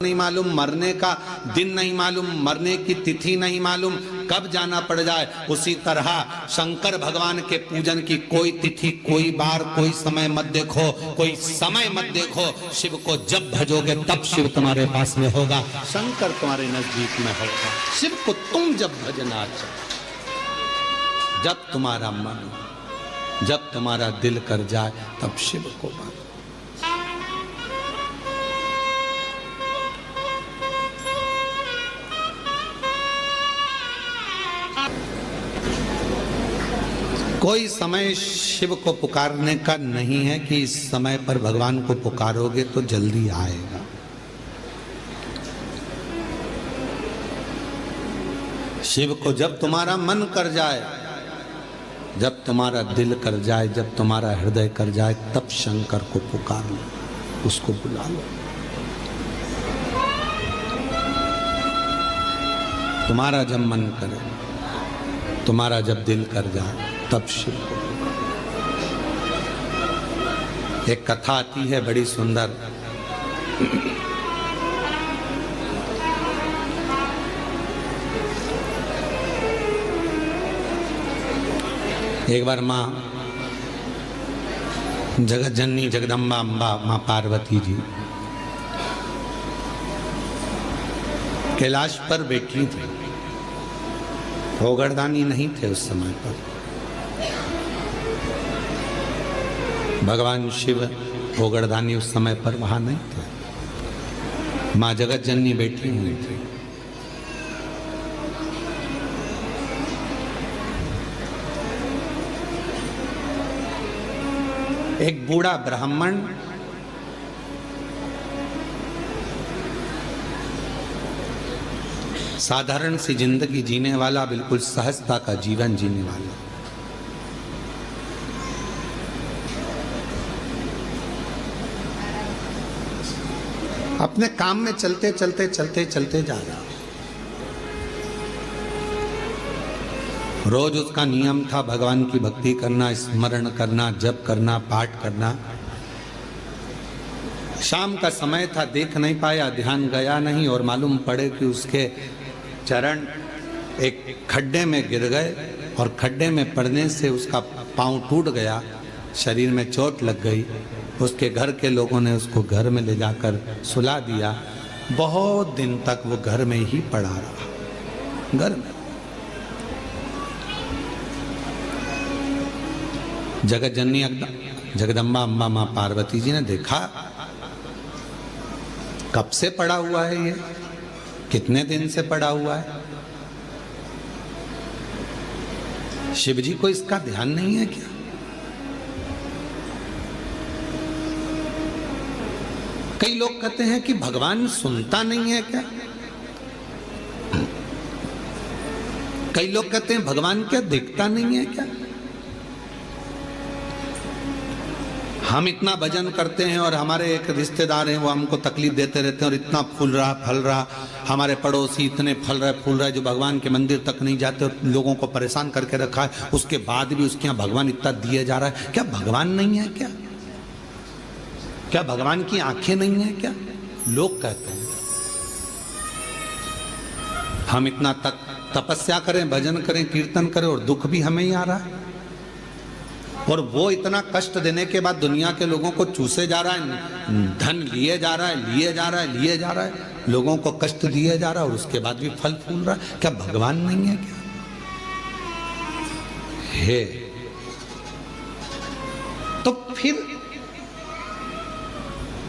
नहीं मालूम, मरने का दिन नहीं मालूम, मरने की तिथि नहीं मालूम, कब जाना पड़ जाए। उसी तरह शंकर भगवान के पूजन की कोई तिथि, कोई बार, कोई समय मत देखो, कोई समय मत देखो। शिव को जब भजोगे तब शिव तुम्हारे पास में होगा, शंकर तुम्हारे नजदीक में होगा। शिव को तुम जब भजना चाहो, जब तुम्हारा मन, जब तुम्हारा दिल कर जाए, तब शिव को मानो। कोई समय शिव को पुकारने का नहीं है कि इस समय पर भगवान को पुकारोगे तो जल्दी आएगा। शिव को जब तुम्हारा मन कर जाए, जब तुम्हारा दिल कर जाए, जब तुम्हारा हृदय कर जाए, तब शंकर को पुकार लो, उसको बुला लो। तुम्हारा जब मन करे, तुम्हारा जब दिल कर जाए, तब शिव को। एक कथा आती है बड़ी सुंदर। एक बार माँ जगत जननी जगदम्बा अम्बा माँ पार्वती जी कैलाश पर बैठी थी। भोगरदानी नहीं थे उस समय पर। भगवान शिव भोगरदानी उस समय पर वहां नहीं थे। माँ जगत जननी बैठी हुई थी। एक बूढ़ा ब्राह्मण साधारण सी जिंदगी जीने वाला, बिल्कुल सहजता का जीवन जीने वाला, अपने काम में चलते चलते चलते चलते जा रहा। रोज उसका नियम था भगवान की भक्ति करना, स्मरण करना, जप करना, पाठ करना। शाम का समय था, देख नहीं पाया, ध्यान गया नहीं, और मालूम पड़े कि उसके चरण एक खड्डे में गिर गए और खड्डे में पड़ने से उसका पांव टूट गया, शरीर में चोट लग गई। उसके घर के लोगों ने उसको घर में ले जाकर सुला दिया। बहुत दिन तक वो घर में ही पड़ा रहा, घर में। जगत जननी जगदम्बा अम्बा माँ पार्वती जी ने देखा, कब से पड़ा हुआ है ये, कितने दिन से पड़ा हुआ है। शिव जी को इसका ध्यान नहीं है क्या? कई लोग कहते हैं कि भगवान सुनता नहीं है क्या? कई लोग कहते हैं भगवान क्या देखता नहीं है क्या? हम इतना भजन करते हैं और हमारे एक रिश्तेदार हैं, वो हमको तकलीफ देते रहते हैं और इतना फूल रहा फल रहा, हमारे पड़ोसी इतने फल रहे फूल रहे जो भगवान के मंदिर तक नहीं जाते और लोगों को परेशान करके रखा है। उसके बाद भी उसके यहाँ भगवान इतना दिए जा रहा है। क्या भगवान नहीं है क्या? क्या भगवान की आंखें नहीं है क्या? लोग कहते हैं। हम इतना तपस्या करें, भजन करें, कीर्तन करें और दुख भी हमें ही आ रहा है। और वो इतना कष्ट देने के बाद दुनिया के लोगों को चूसे जा रहा है, धन लिए जा रहा है, लिए जा रहा है, लिए जा रहा है, लोगों को कष्ट दिए जा रहा है और उसके बाद भी फल फूल रहा है। क्या भगवान नहीं है क्या? है तो फिर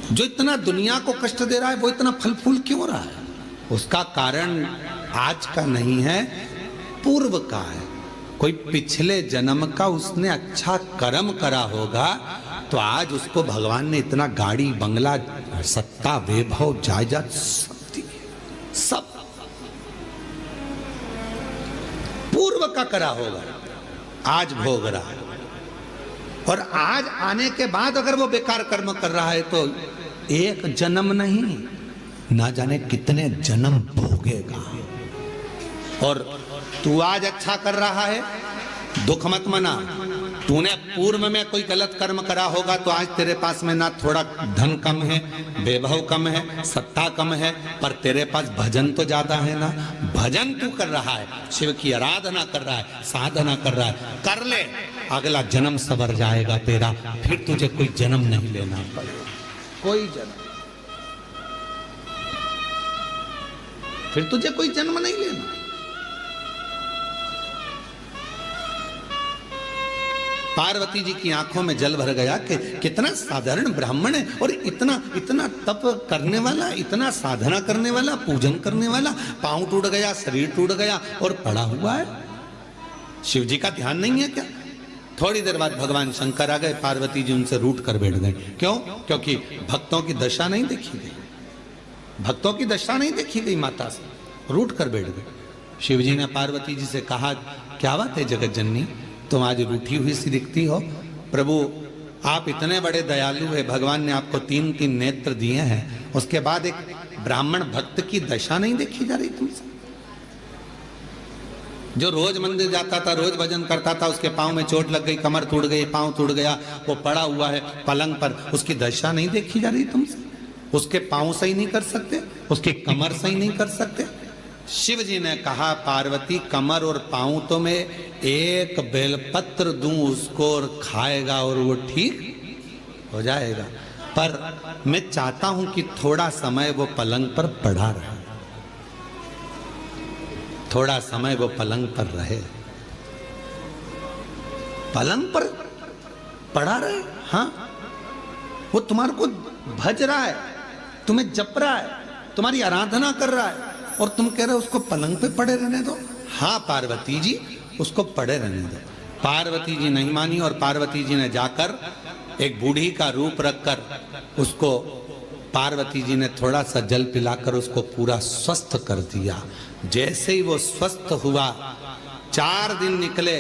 जो इतना दुनिया को कष्ट दे रहा है वो इतना फल फूल क्यों रहा है? उसका कारण आज का नहीं है, पूर्व का है। कोई पिछले जन्म का उसने अच्छा कर्म करा होगा तो आज उसको भगवान ने इतना गाड़ी बंगला सत्ता वैभव जायदाद सब पूर्व का करा होगा, आज भोग रहा है। और आज आने के बाद अगर वो बेकार कर्म कर रहा है तो एक जन्म नहीं, ना जाने कितने जन्म भोगेगा। और तू आज अच्छा कर रहा है, दुख मत मना, तूने पूर्व में कोई गलत कर्म करा होगा तो आज तेरे पास में ना थोड़ा धन कम है, वैभव कम है, सत्ता कम है, पर तेरे पास भजन तो ज्यादा है ना। भजन तू कर रहा है, शिव की आराधना कर रहा है, साधना कर रहा है, कर ले, अगला जन्म सवर जाएगा तेरा, फिर तुझे कोई जन्म नहीं लेना पड़ेगा, कोई जन्म, फिर तुझे कोई जन्म नहीं लेना। पार्वती जी की आंखों में जल भर गया कि कितना साधारण ब्राह्मण है और इतना इतना तप करने वाला, इतना साधना करने वाला, पूजन करने वाला, पांव टूट गया, शरीर टूट गया और पड़ा हुआ है। शिव जी का ध्यान नहीं है क्या? थोड़ी देर बाद भगवान शंकर आ गए, पार्वती जी उनसे रूठ कर बैठ गए। क्यों? क्योंकि भक्तों की दशा नहीं देखी गई, भक्तों की दशा नहीं देखी गई, माता से रूठ कर बैठ गए। शिव जी ने पार्वती जी से कहा, क्या बात है जगत जननी, तुम आज रूठी हुई सी दिखती हो। प्रभु आप इतने बड़े दयालु है, भगवान ने आपको 3-3 नेत्र दिए हैं, उसके बाद एक ब्राह्मण भक्त की दशा नहीं देखी जा रही तुमसे? जो रोज मंदिर जाता था, रोज भजन करता था, उसके पांव में चोट लग गई, कमर टूट गई, पांव टूट गया, वो पड़ा हुआ है पलंग पर, उसकी दशा नहीं देखी जा रही तुमसे? उसके पांव सही नहीं कर सकते, उसकी कमर सही नहीं कर सकते? शिव जी ने कहा, पार्वती कमर और पांव तो मैं एक बेलपत्र दूं उसको और खाएगा और वो ठीक हो जाएगा, पर मैं चाहता हूं कि थोड़ा समय वो पलंग पर पड़ा रहे, थोड़ा समय वो पलंग पर रहे, पलंग पर पड़ा रहे। हाँ, वो तुम्हारे को भज रहा है, तुम्हें जप रहा है, तुम्हारी आराधना कर रहा है, और तुम कह रहे हो उसको पलंग पे पड़े रहने दो। हाँ पार्वती जी, उसको पड़े रहने दो। पार्वती जी नहीं मानी और पार्वती जी ने जाकर एक बूढ़ी का रूप रखकर उसको, पार्वती जी ने थोड़ा सा जल पिलाकर उसको पूरा स्वस्थ कर दिया। जैसे ही वो स्वस्थ हुआ, 4 दिन निकले,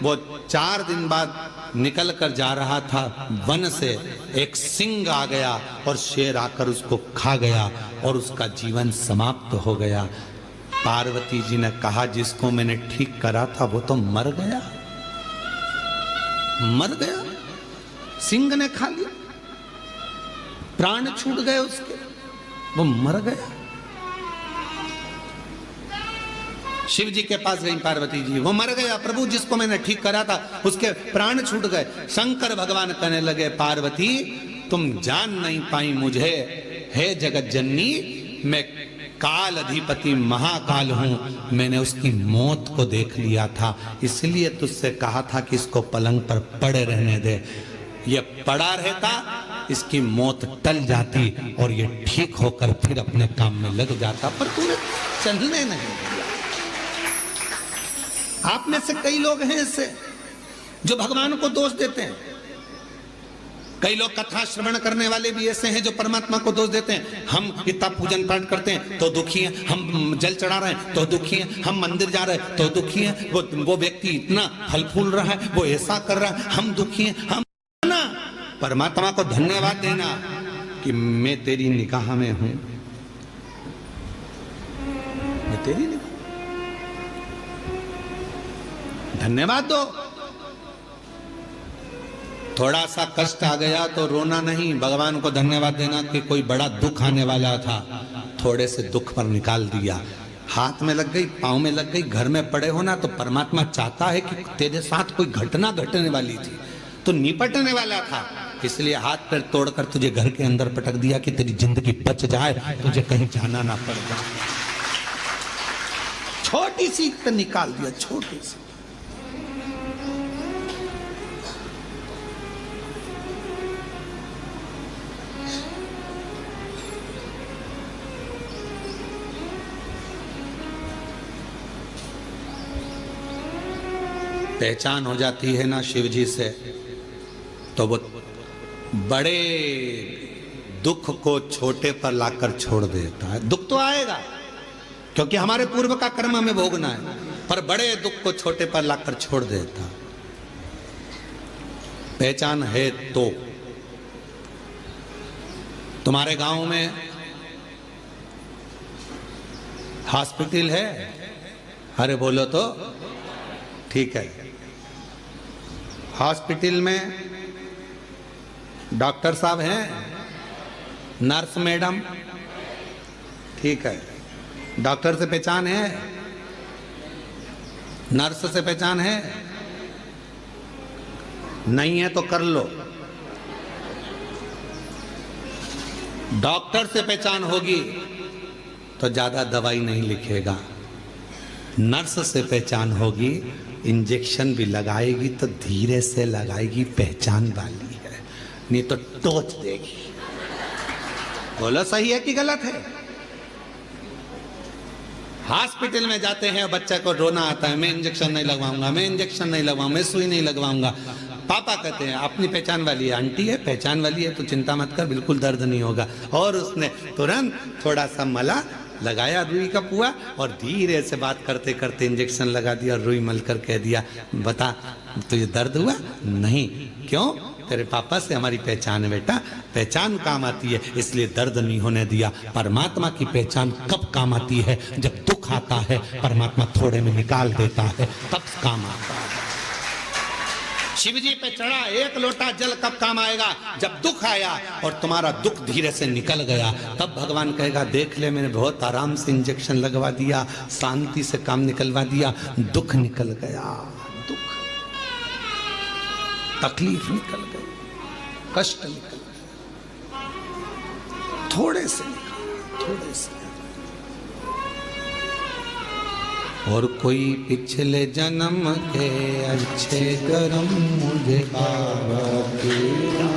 वो 4 दिन बाद निकल कर जा रहा था, वन से एक सिंह आ गया और शेर आकर उसको खा गया और उसका जीवन समाप्त हो गया। पार्वती जी ने कहा, जिसको मैंने ठीक करा था वो तो मर गया, मर गया, सिंह ने खा लिया, प्राण छूट गए उसके, वो मर गया। शिव जी के पास गई पार्वती जी, वो मर गया प्रभु, जिसको मैंने ठीक करा था उसके प्राण छूट गए। शंकर भगवान कहने लगे, पार्वती तुम जान नहीं पाई मुझे, हे जगत जननी, मैं काल अधिपति महाकाल हूं, मैंने उसकी मौत को देख लिया था, इसलिए तुझसे कहा था कि इसको पलंग पर पड़े रहने दे। ये पड़ा रहता, इसकी मौत टल जाती और ये ठीक होकर फिर अपने काम में लग जाता, पर तूने चलने नहीं दिया। आप में से कई लोग हैं ऐसे जो भगवान को दोष देते हैं, कई लोग कथा श्रवण करने वाले भी ऐसे हैं जो परमात्मा को दोष देते हैं। हम इतना पूजन पाठ करते हैं तो दुखी हैं, हम जल चढ़ा रहे हैं तो दुखी हैं, हम मंदिर जा रहे हैं तो दुखी हैं, वो व्यक्ति इतना फल फूल रहा है, वो ऐसा कर रहा है, हम दुखी हैं। हम ना परमात्मा को धन्यवाद देना कि मैं तेरी निगाह में हूं, मैं तेरी निगाह, धन्यवाद दो। थोड़ा सा कष्ट आ गया तो रोना नहीं, भगवान को धन्यवाद देना कि कोई बड़ा दुख आने वाला था, थोड़े से दुख पर निकाल दिया। हाथ में लग गई, पांव में लग गई, घर में पड़े हो ना, तो परमात्मा चाहता है कि तेरे साथ कोई घटना घटने वाली थी तो निपटने वाला था, इसलिए हाथ पैर तोड़कर तुझे घर के अंदर पटक दिया कि तेरी जिंदगी बच जाए, तुझे कहीं जाना ना पड़ जाए। छोटी सी तो निकाल दिया, छोटी सी। पहचान हो जाती है ना शिव जी से, तो वो बड़े दुख को छोटे पर लाकर छोड़ देता है। दुख तो आएगा क्योंकि हमारे पूर्व का कर्म हमें भोगना है, पर बड़े दुख को छोटे पर लाकर छोड़ देता। पहचान है तो तुम्हारे गांव में हॉस्पिटल है? अरे बोलो तो ठीक है, हॉस्पिटल में डॉक्टर साहब हैं, नर्स मैडम, ठीक है, डॉक्टर से पहचान है, नर्स से पहचान है, नहीं है तो कर लो। डॉक्टर से पहचान होगी तो ज्यादा दवाई नहीं लिखेगा, नर्स से पहचान होगी, इंजेक्शन भी लगाएगी तो धीरे से लगाएगी, पहचान वाली है, नहीं तो टोच देगी। बोलो सही है कि गलत है? हॉस्पिटल में जाते हैं, बच्चे को रोना आता है, मैं इंजेक्शन नहीं लगवाऊंगा, मैं इंजेक्शन नहीं लगवाऊंगा, मैं सुई नहीं लगवाऊंगा। पापा कहते हैं अपनी पहचान वाली है, आंटी है, पहचान वाली है तो चिंता मत कर, बिल्कुल दर्द नहीं होगा। और उसने तुरंत थोड़ा सा मला लगाया रुई का पुआ और धीरे से बात करते करते इंजेक्शन लगा दिया और रुई मल कर कह दिया, बता तुझे दर्द हुआ? नहीं। क्यों? तेरे पापा से हमारी पहचान है बेटा, पहचान काम आती है इसलिए दर्द नहीं होने दिया। परमात्मा की पहचान कब काम आती है? जब दुख आता है, परमात्मा थोड़े में निकाल देता है, तब काम आता है। शिव जी पे चढ़ा एक लोटा जल कब काम आएगा? जब दुख आया और तुम्हारा दुख धीरे से निकल गया, तब भगवान कहेगा देख ले मैंने बहुत आराम से इंजेक्शन लगवा दिया, शांति से काम निकलवा दिया, दुख निकल गया, दुख तकलीफ निकल गई, कष्ट निकल गया, थोड़े से निकल, थोड़े से। और कोई पिछले जन्म के अच्छे कर्म मुझे बाबा तेरा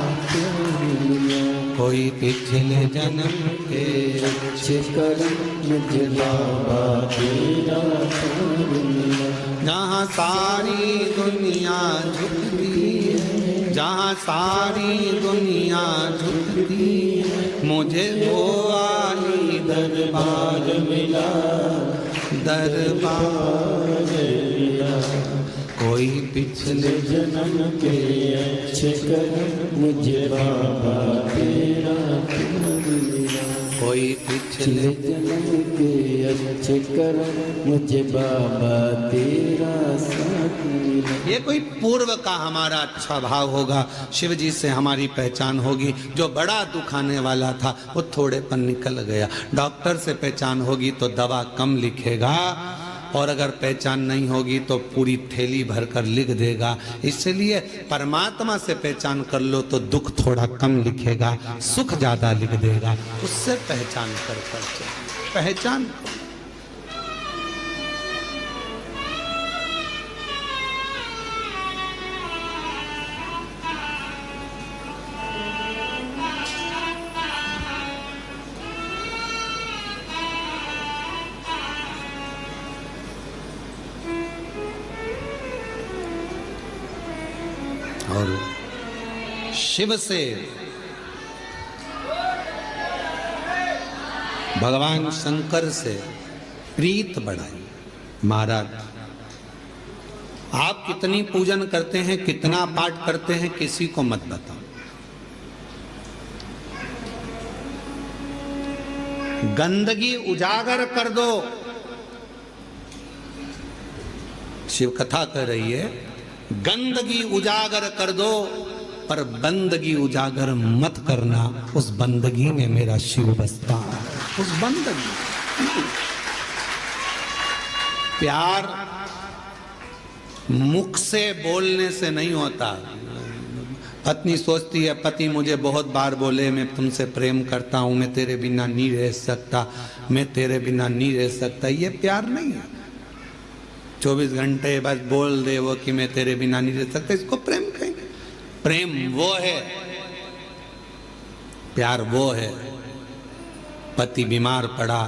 मिला, कोई पिछले जन्म के अच्छे कर्म मुझे बाबा तेरा मिला। जहाँ सारी दुनिया झुकती है, जहाँ सारी दुनिया झुकती है, मुझे वो आली दरबार मिला, दरबार मिला। कोई पिछले जन्म के अच्छे कर्म मुझे बाबा तेरा मिला, कोई पिछले जन्म के अच्छे कर्म मुझे बाबा तेरा साथ मिला। ये कोई पूर्व का हमारा अच्छा भाव होगा, शिव जी से हमारी पहचान होगी। जो बड़ा दुख आने वाला था वो थोड़े पर निकल गया। डॉक्टर से पहचान होगी तो दवा कम लिखेगा, और अगर पहचान नहीं होगी तो पूरी थैली भरकर लिख देगा। इसलिए परमात्मा से पहचान कर लो तो दुख थोड़ा कम लिखेगा, सुख ज्यादा लिख देगा। उससे पहचान कर पहचान। और शिव से भगवान शंकर से प्रीत बढ़ाई। महाराज आप कितनी पूजन करते हैं, कितना पाठ करते हैं, किसी को मत बताओ। गंदगी उजागर कर दो। शिव कथा कर रही है, गंदगी उजागर कर दो पर बंदगी उजागर मत करना। उस बंदगी में मेरा शिव बसता है। उस बंदगी, प्यार मुख से बोलने से नहीं होता। पत्नी सोचती है पति मुझे बहुत बार बोले मैं तुमसे प्रेम करता हूं, मैं तेरे बिना नहीं रह सकता, मैं तेरे बिना नहीं रह सकता। ये प्यार नहीं है। 24 घंटे बस बोल दे वो कि मैं तेरे बिना नहीं रह सकता, इसको प्रेम कहेंगे? प्रेम वो है, प्यार वो है। पति बीमार पड़ा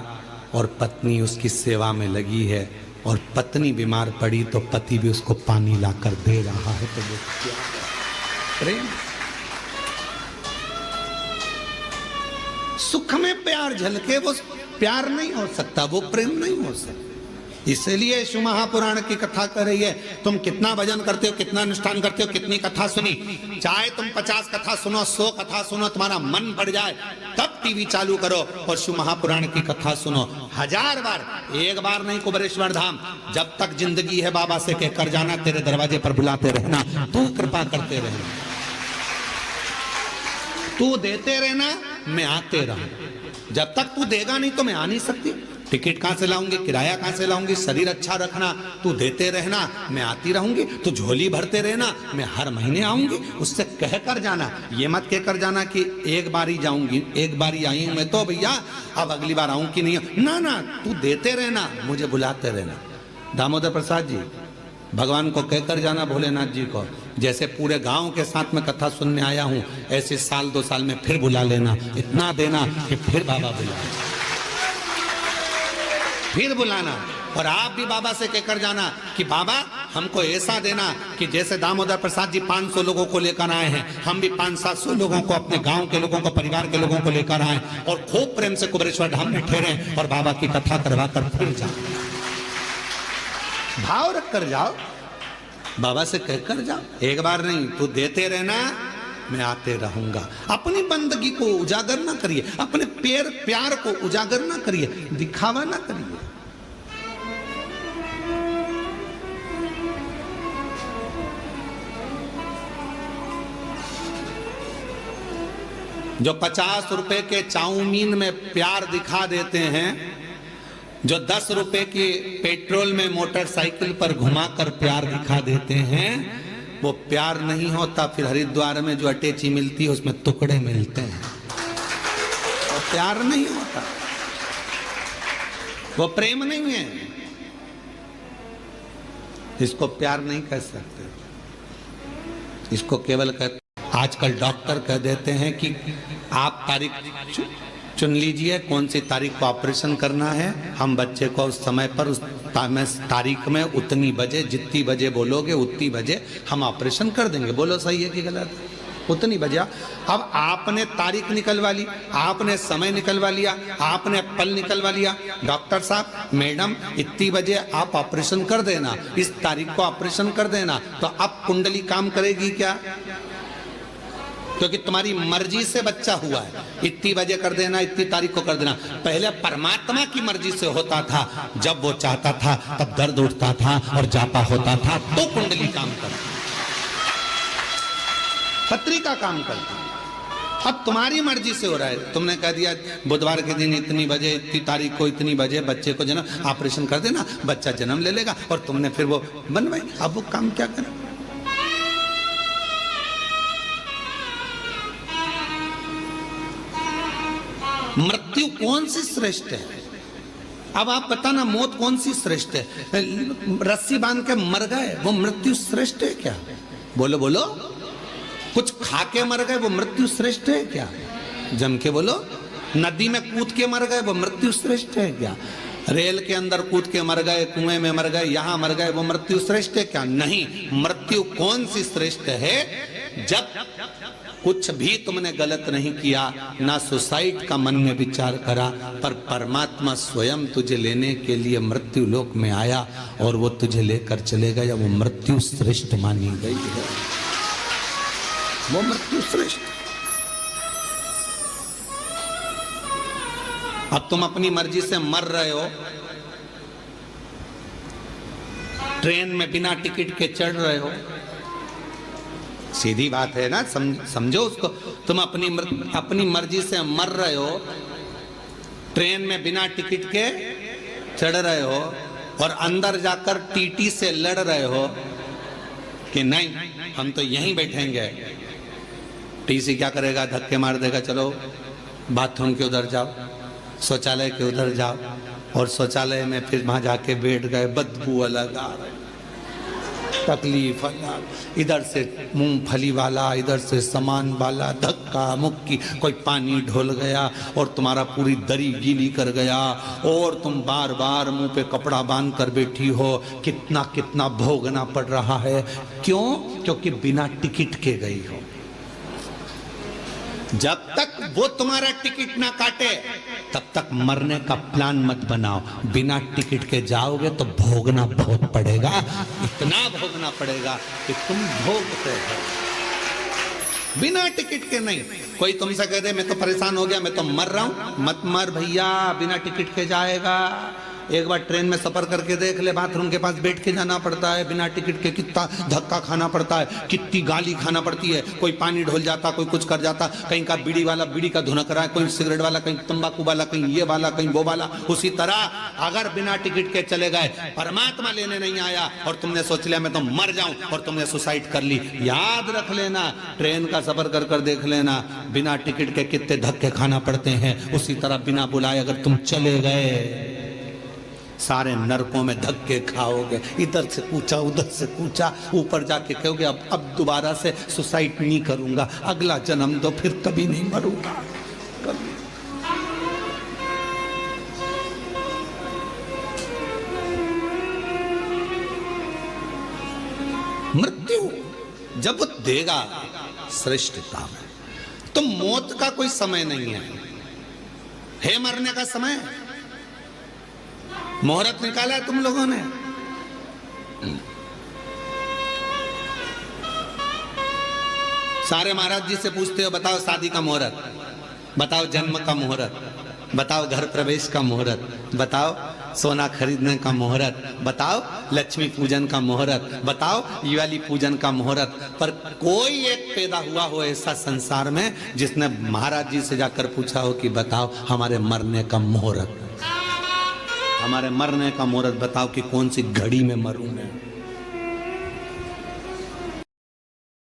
और पत्नी उसकी सेवा में लगी है, और पत्नी बीमार पड़ी तो पति भी उसको पानी लाकर दे रहा है, तो वो प्यार है, प्रेम। सुख में प्यार झलके वो प्यार नहीं हो सकता, वो प्रेम नहीं हो सकता। इसलिए शिव महापुराण की कथा कर रही है। तुम कितना भजन करते हो, कितना अनुष्ठान करते हो, कितनी कथा सुनी, चाहे तुम 50 कथा सुनो, 100 कथा सुनो, तुम्हारा मन बढ़ जाए, तब टीवी चालू करो और शिव महापुराण की कथा सुनो 1000 बार। एक बार नहीं कुबेरेश्वर धाम, जब तक जिंदगी है बाबा से कहकर जाना, तेरे दरवाजे पर बुलाते रहना, तू कृपा करते रहना, तू देते रहना, मैं आते रहूं। जब तक तू देगा नहीं तो मैं आ नहीं सकती। टिकट कहां से लाऊंगी, किराया कहां से लाऊंगी, शरीर अच्छा रखना, तू देते रहना, मैं आती रहूंगी, तू झोली भरते रहना, मैं हर महीने आऊंगी। उससे कहकर जाना, ये मत कहकर जाना कि एक बार ही जाऊंगी, एक बार ही आई हूं मैं तो भैया, अब अगली बार आऊं कि नहीं। ना ना, तू देते रहना, मुझे बुलाते रहना। दामोदर प्रसाद जी, भगवान को कहकर जाना, भोलेनाथ जी को, जैसे पूरे गांव के साथ में कथा सुनने आया हूं, ऐसे साल 2 साल में फिर बुला लेना, इतना देना कि फिर बाबा बुलाए, फिर बुलाना। और आप भी बाबा से कहकर जाना कि बाबा हमको ऐसा देना कि जैसे दामोदर प्रसाद जी 500 लोगों को लेकर आए हैं, हम भी 500-700 लोगों को, अपने गांव के लोगों को, परिवार के लोगों को लेकर आए और खूब प्रेम से कुबेरेश्वर धाम में ठहरे और बाबा की कथा करवा कर फिर जाओ। भाव रख कर जाओ, बाबा से कहकर जाओ, एक बार नहीं, तू देते रहना, मैं आते रहूंगा। अपनी बंदगी को उजागर ना करिए, अपने प्यार को उजागर ना करिए, दिखावा ना करिए। जो 50 रुपए के चाउमीन में प्यार दिखा देते हैं, जो 10 रुपए की पेट्रोल में मोटरसाइकिल पर घुमाकर प्यार दिखा देते हैं, वो प्यार नहीं होता। फिर हरिद्वार में जो अटैची मिलती है उसमें टुकड़े मिलते हैं, वो प्यार नहीं होता, वो प्रेम नहीं है, इसको प्यार नहीं कह सकते, इसको केवल कहते। आजकल डॉक्टर कह देते हैं कि आप तारीख चुन लीजिए, कौन सी तारीख को ऑपरेशन करना है, हम बच्चे को उस समय पर उस तारीख में उतनी बजे, जितनी बजे बोलोगे उतनी बजे हम ऑपरेशन कर देंगे। बोलो सही है कि गलत? उतनी बजे। अब आपने तारीख निकलवा ली, आपने समय निकलवा लिया, आपने पल निकलवा लिया, डॉक्टर साहब मैडम इतनी बजे आप ऑपरेशन कर देना, इस तारीख को ऑपरेशन कर देना, तो अब कुंडली काम करेगी क्या? क्योंकि तुम्हारी मर्जी से बच्चा हुआ है, इतनी बजे कर देना, इतनी तारीख को कर देना। पहले परमात्मा की मर्जी से होता था, जब वो चाहता था तब दर्द उठता था और जापा होता था तो कुंडली काम करती, पत्रिका काम करती। अब तुम्हारी मर्जी से हो रहा है, तुमने कह दिया बुधवार के दिन इतनी बजे, इतनी तारीख को इतनी बजे बच्चे को जन्म ऑपरेशन कर देना, बच्चा जन्म ले लेगा, और तुमने फिर वो बनवाई। अब वो काम क्या करे? मृत्यु कौन सी श्रेष्ठ है? अब आप बताना, मौत कौन सी श्रेष्ठ है? रस्सी बांध के मर गए, वो मृत्यु श्रेष्ठ है क्या? बोलो बोलो। कुछ खा के मर गए, वो मृत्यु श्रेष्ठ है क्या? जम के बोलो। नदी में कूद के मर गए, वो मृत्यु श्रेष्ठ है क्या? रेल के अंदर कूद के मर गए, कुएं में मर गए, यहां मर गए, वो मृत्यु श्रेष्ठ है क्या? नहीं। मृत्यु कौन सी श्रेष्ठ है? जब कुछ भी तुमने गलत नहीं किया, ना सुसाइड का मन में विचार करा, पर परमात्मा स्वयं तुझे लेने के लिए मृत्यु लोक में आया और वो तुझे लेकर चले गया, वो मृत्यु श्रेष्ठ मानी गई है, वो मृत्यु श्रेष्ठ। अब तुम अपनी मर्जी से मर रहे हो, ट्रेन में बिना टिकट के चढ़ रहे हो, सीधी बात है ना, समझो उसको। तुम अपनी मर्जी से मर रहे हो, ट्रेन में बिना टिकट के चढ़ रहे हो, और अंदर जाकर टीटी से लड़ रहे हो कि नहीं हम तो यहीं बैठेंगे। टीसी क्या करेगा? धक्के मार देगा, चलो बाथरूम के उधर जाओ, शौचालय के उधर जाओ, और शौचालय में फिर वहां जाके बैठ गए, बदबू अलग आ रही, तकलीफ अलग, इधर से मूंगफली वाला, इधर से सामान वाला, धक्का मुक्की, कोई पानी ढोल गया और तुम्हारा पूरी दरी गीली कर गया, और तुम बार बार मुंह पे कपड़ा बांध कर बैठी हो। कितना कितना भोगना पड़ रहा है। क्यों? क्योंकि बिना टिकट के गई हो। जब तक वो तुम्हारा टिकट ना काटे तब तक मरने का प्लान मत बनाओ। बिना टिकट के जाओगे तो भोगना बहुत पड़ेगा, इतना भोगना पड़ेगा कि तुम भोगते हो। बिना टिकट के नहीं। कोई तुमसे कह दे मैं तो परेशान हो गया, मैं तो मर रहा हूं, मत मर भैया, बिना टिकट के जाएगा। एक बार ट्रेन में सफर करके देख ले, बाथरूम के पास बैठ के जाना पड़ता है बिना टिकट के, कितना धक्का खाना पड़ता है, कितनी गाली खाना पड़ती है। कोई पानी ढोल जाता, कोई कुछ कर जाता, कहीं का बीड़ी वाला बीड़ी का धुनक रहा है, कोई सिगरेट वाला, कहीं तंबाकू वाला, कहीं ये वाला, कहीं वो वाला। उसी तरह अगर बिना टिकट के चले गए, परमात्मा लेने नहीं आया और तुमने सोच लिया मैं तो मर जाऊं और तुमने सुसाइड कर ली, याद रख लेना, ट्रेन का सफर कर कर देख लेना, बिना टिकट के कितने धक्के खाना पड़ते हैं। उसी तरह बिना बुलाए अगर तुम चले गए, सारे नरकों में धक्के खाओगे, इधर से कूचा उधर से कूचा, ऊपर जाके कहोगे अब दोबारा से सुसाइड नहीं करूंगा, अगला जन्म दो, फिर कभी नहीं मरूंगा कभी। मृत्यु जब देगा श्रेष्ठता में, तो मौत का कोई समय नहीं है मरने का समय। मुहूर्त निकाला है तुम लोगों ने, सारे महाराज जी से पूछते हो बताओ शादी का मुहूर्त, बताओ जन्म का मुहूर्त, बताओ घर प्रवेश का मुहूर्त, बताओ सोना खरीदने का मुहूर्त, बताओ लक्ष्मी पूजन का मुहूर्त, बताओ दिवाली पूजन का मुहूर्त। पर कोई एक पैदा हुआ हो ऐसा संसार में जिसने महाराज जी से जाकर पूछा हो कि बताओ हमारे मरने का मुहूर्त, हमारे मरने का मुहूर्त बताओ कि कौन सी घड़ी में मरूं मैं।